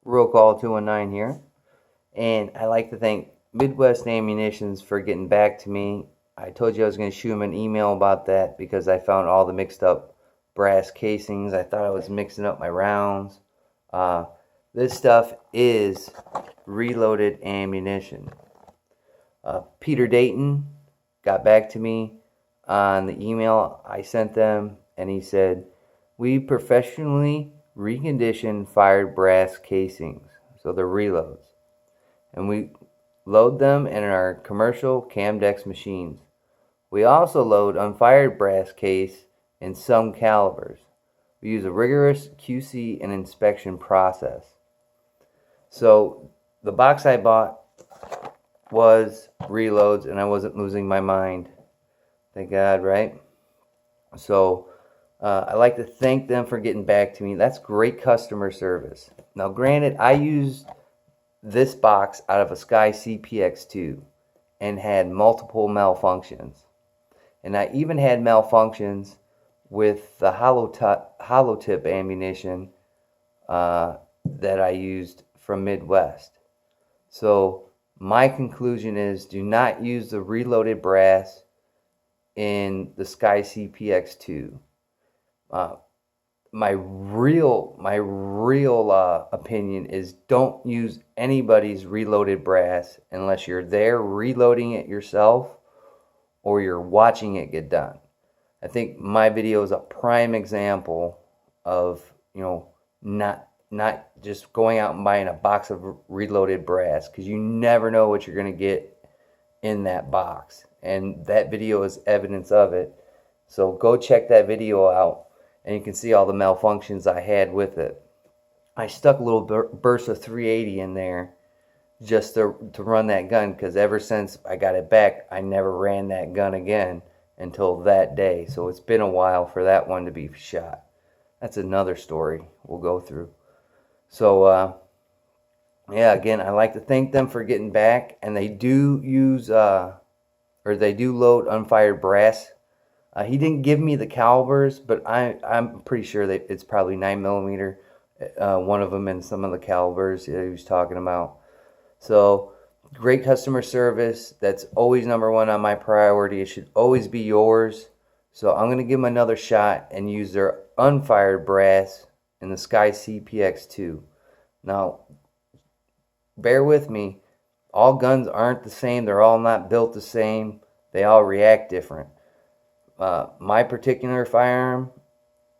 Roll call 219 here. And I'd like to thank Midwest Ammunitions for getting back to me. I told you I was going to shoot them an email about that because I found all the mixed up brass casings. I thought I was mixing up my rounds. This stuff is reloaded ammunition. Peter Dayton got back to me on the email I sent them, and he said, "We professionally recondition fired brass casings, so they're reloads, and we load them in our commercial Camdex machines. We also load unfired brass case in some calibers. We use a rigorous QC and inspection process." So the box I bought was reloads, and I wasn't losing my mind. Thank God, right? So I'd like to thank them for getting back to me. That's great customer service. Now, granted, I used this box out of a SCCY CPX 2 and had multiple malfunctions. And I even had malfunctions with the hollow tip ammunition that I used from Midwest. So my conclusion is, do not use the reloaded brass in the SCCY CPX 2. My real opinion is, don't use anybody's reloaded brass unless you're there reloading it yourself or you're watching it get done. I think my video is a prime example of, not just going out and buying a box of reloaded brass, because you never know what you're going to get in that box, and that video is evidence of it. So go check that video out, and you can see all the malfunctions I had with it. I stuck a little burst of 380 in there just to run that gun, because ever since I got it back, I never ran that gun again until that day. So it's been a while for that one to be shot. That's another story we'll go through. So yeah, again, I'd like to thank them for getting back, and they do use they do load unfired brass. He didn't give me the calibers, but I'm pretty sure that it's probably 9mm, one of them in some of the calibers that he was talking about. So great customer service. That's always number one on my priority. It should always be yours. So I'm going to give them another shot and use their unfired brass in the SCCY CPX 2. Now, bear with me. All guns aren't the same. They're all not built the same. They all react different. My particular firearm,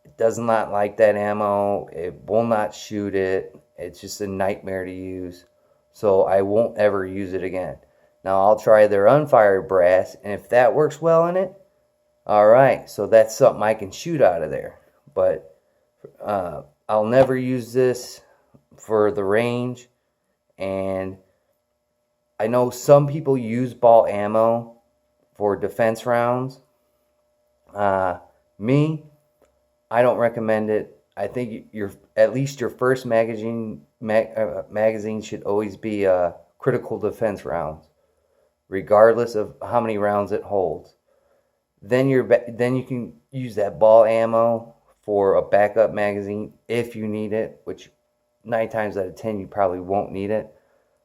it does not like that ammo. It will not shoot it. It's just a nightmare to use. So I won't ever use it again. Now I'll try their unfired brass, and if that works well in it, alright, so that's something I can shoot out of there. But I'll never use this for the range. And I know some people use ball ammo for defense rounds. Me, I don't recommend it. I think at least your first magazine should always be critical defense rounds, regardless of how many rounds it holds. Then you can use that ball ammo for a backup magazine if you need it, which 9 times out of 10 you probably won't need it.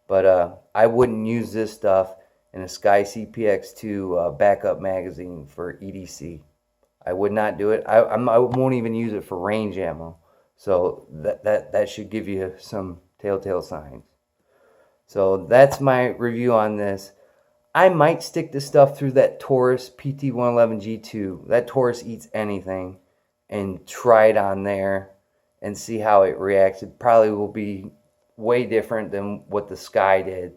But I wouldn't use this stuff in a SCCY CPX 2 backup magazine for EDC. I would not do it. I won't even use it for range ammo. So that should give you some telltale signs. So that's my review on this. I might stick this stuff through that Taurus PT111G2. That Taurus eats anything, and try it on there and see how it reacts. It probably will be way different than what the SCCY did.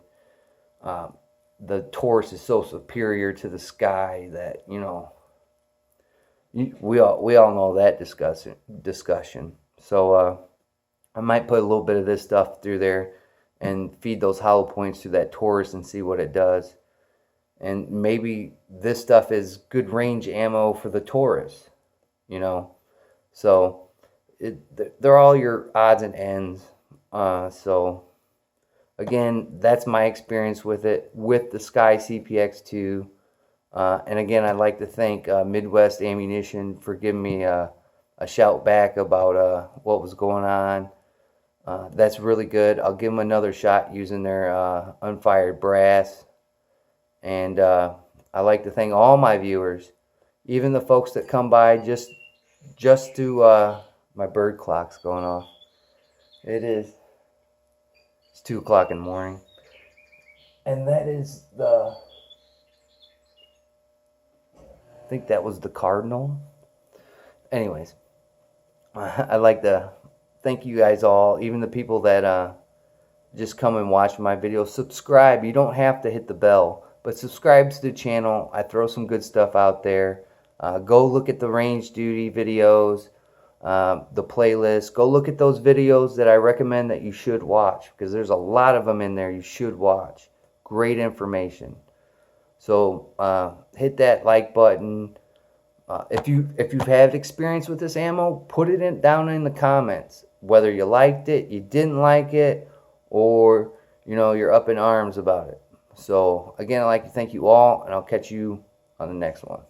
The Taurus is so superior to the SCCY that, we all know that discussion. So I might put a little bit of this stuff through there and feed those hollow points to that Taurus and see what it does. And maybe this stuff is good range ammo for the Taurus, So they're all your odds and ends. So again, that's my experience with it, with the SCCY CPX 2. And again, I'd like to thank Midwest Ammunition for giving me a shout back about what was going on. That's really good. I'll give them another shot using their unfired brass. And I like to thank all my viewers, even the folks that come by just to my bird clock's going off. It's 2 o'clock in the morning. And that is I think that was the cardinal. Anyways, I'd like to thank you guys all, even the people that just come and watch my videos. Subscribe. You don't have to hit the bell, but subscribe to the channel. I throw some good stuff out there. Go look at the range duty videos, the playlist. Go look at those videos that I recommend that you should watch, because there's a lot of them in there you should watch. Great information. So hit that like button. If you've had experience with this ammo, put it down in the comments. Whether you liked it, you didn't like it, or you're up in arms about it. So again, I'd like to thank you all, and I'll catch you on the next one.